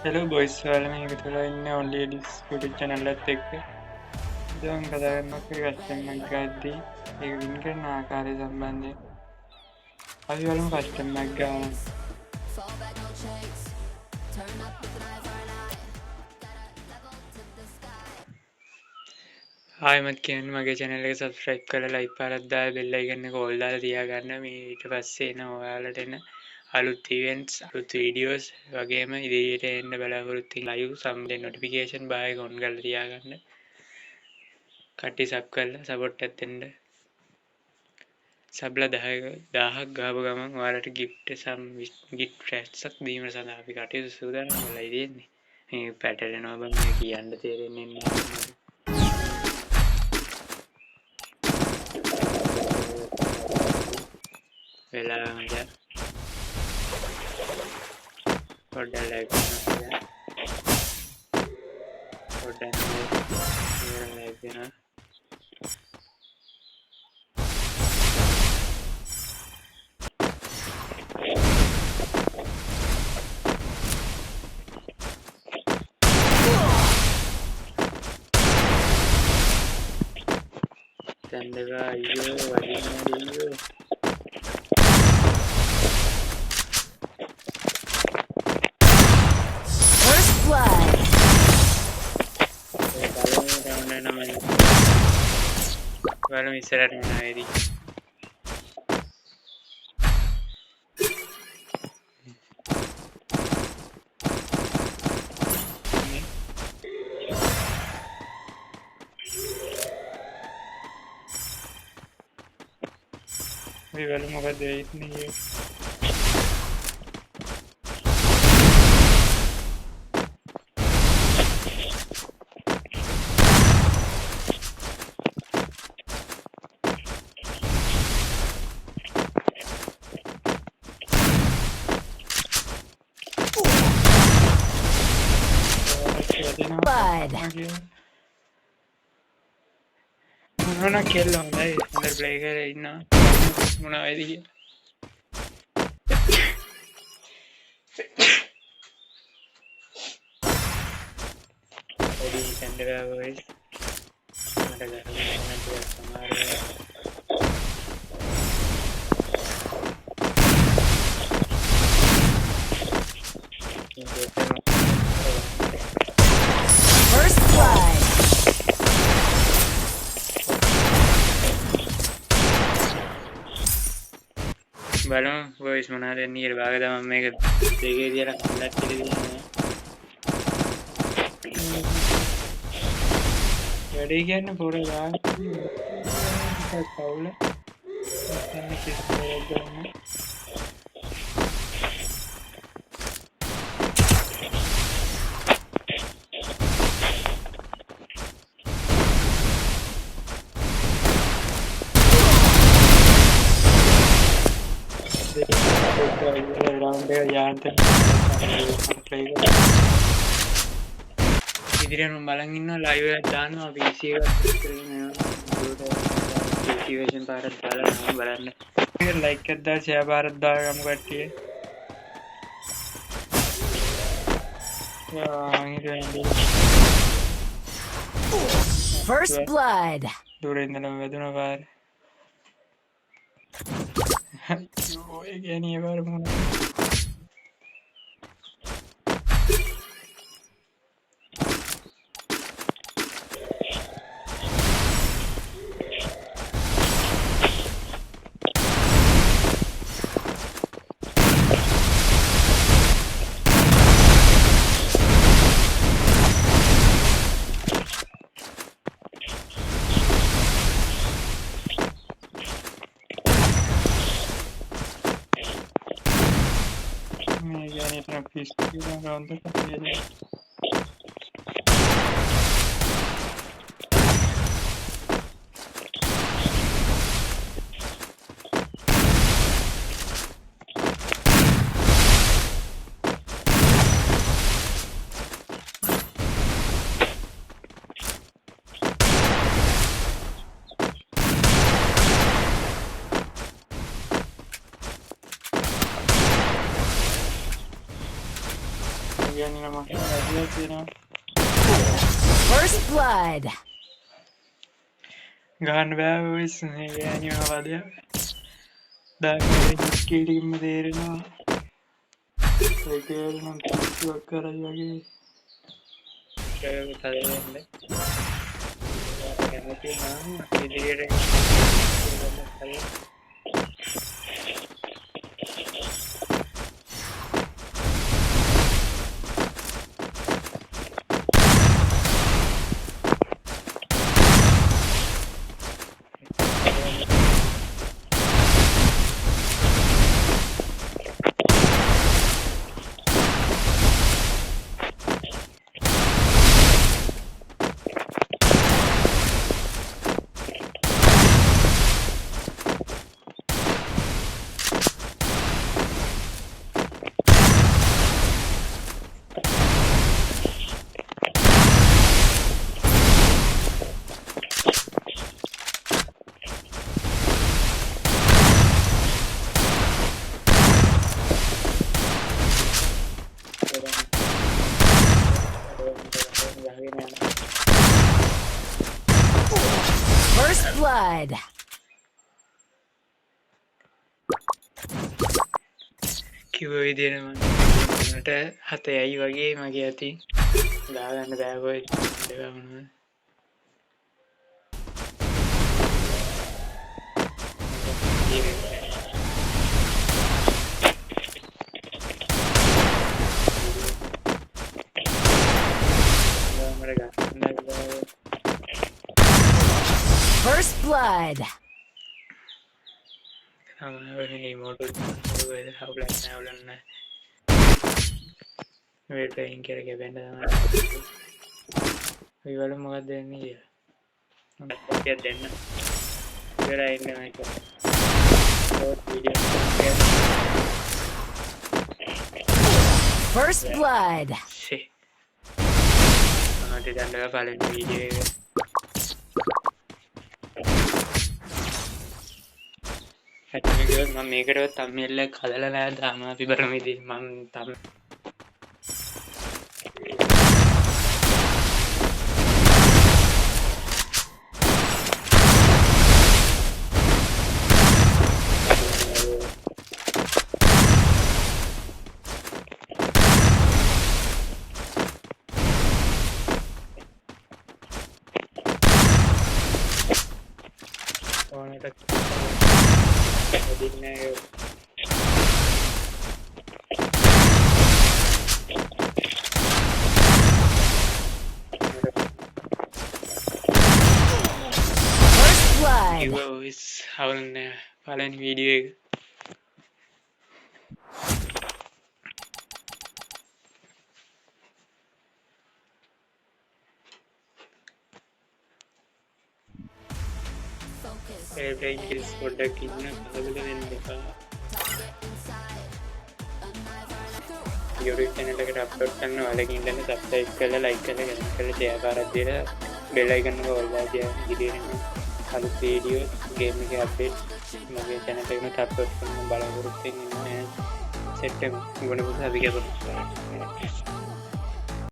Hello boys, ඔයාලා මේක තුළ ඉන්නේ only ladies YouTube channel එකත් එක්ක. ඉතින් මම කතා කරනවා කස්ටම් එකක් ගද්දී ඒක වින් කරන ආකාරය සම්බන්ධයෙන්. අපි බලමු කස්ටම් එකක් ගන්න. ආයෙමත් කියන්නේ මගේ channel එක subscribe කරලා like පාරක් දාලා bell icon එක all දාලා තියාගන්න. මේ ඊට පස්සේ එන ඔයාලට එන අලුත් events අලුත් videos වගේම ඉදිරියට එන්න බලාපොරොත්තු වෙන live සම්බන්ධ notification බාර් එක on කරලා තියාගන්න. කට්ටිය sub කරලා support එකක් දෙන්න. සබ්ලා 1000ක් ගාපු ගමන් ඔයාලට gift racks එකක් දීම සඳහා අපි කටයුතු සූදානම් වෙලා ඉන්නේ. මේ පැටලෙනවා බං මේ කියන්න තේරෙන්නේ නැහැ. වෙලා මචං පොඩ්ඩක් ලයික් කරනවා පොඩ්ඩක් ලයික් කරනවා තැන්දවා අයියෝ වදිනවා Walau istirahat mana ini? Ini walau mau kerja ini ya. Mana kill होता है अंदर प्ले कर इतना मुना ऐसी है अभी चंद्रा वॉइस मरा घर में ना तो हमारे First blood. Balon, voice mana ada ni berbagai dalam mereka tiga dia nak lihat TV ni. Jadi kan pura lah. Kita tahu lah. Ini kisah berjalan. ඉදිරියෙන් මම බලන් ඉන්නවා ලයිව් එකක් දානවා PC එකත් ස්ක්‍රීන් PC version පාරක් දාලා නම් බලන්න. ඒක ලයික් එකක් දාලා ෂෙයා පාරක් දාගමු කට්ටිය. First blood. දුරින් ඉඳලා වැදුනා පාර. යෝ ඒ කියන්නේ පාර මොන ini trapis kita rontok ini කියන්නේ මම වැඩියක් වෙනවා. First blood. ගහන්න බෑ වොයිස් මේ ගෑනියම වදයක්. දාන්නේ කීටින්ම තේරෙනවා. ඒක නම් කිසිවක් කරයි වගේ. ඒක තදෙන්නේ. කැමති නම් ඉදිරියට First blood. කිව්ව විදිහටම මට 7යි වගේ මගේ අතින් දාගන්න බෑ වොයිස් දෙක මොනවද First blood. we're playing කරගෙන වෙන්න තමයි ඔයවල මොකක්ද දෙන්නේ කියලා මම කොටියක් දෙන්න ඉවරයි ඉන්න මේක ෂෝට් වීඩියෝ First blood. ෂේ මම දෙන්නවා පළවෙනි වීඩියෝ එක ඇත්තටම මම මේකටවත් thumbnail එක හදලා නැහැ තාම අපි බලමු ඉතින් මම තම First blood. is හවුලන්නේ පළවෙනි වීඩියෝ එක playing kills පොඩ්ඩක් ඉන්න කලබල වෙන්න එපා YouTube channel එකට අප්ලෝඩ් කරන ඔයාලගේ ඉන්න subscribe කරලා like කරලා comment කරලා share කරලා දීලා bell icon එක ඔයාලා තියන්න ඉදිරියෙන් අලුත් වීඩියෝ game එකේ update මගේ channel එකට අප්ලෝඩ් කරන බලාපොරොත්තු වෙන්නේ set එක ගොඩ පුතා අපි කරමු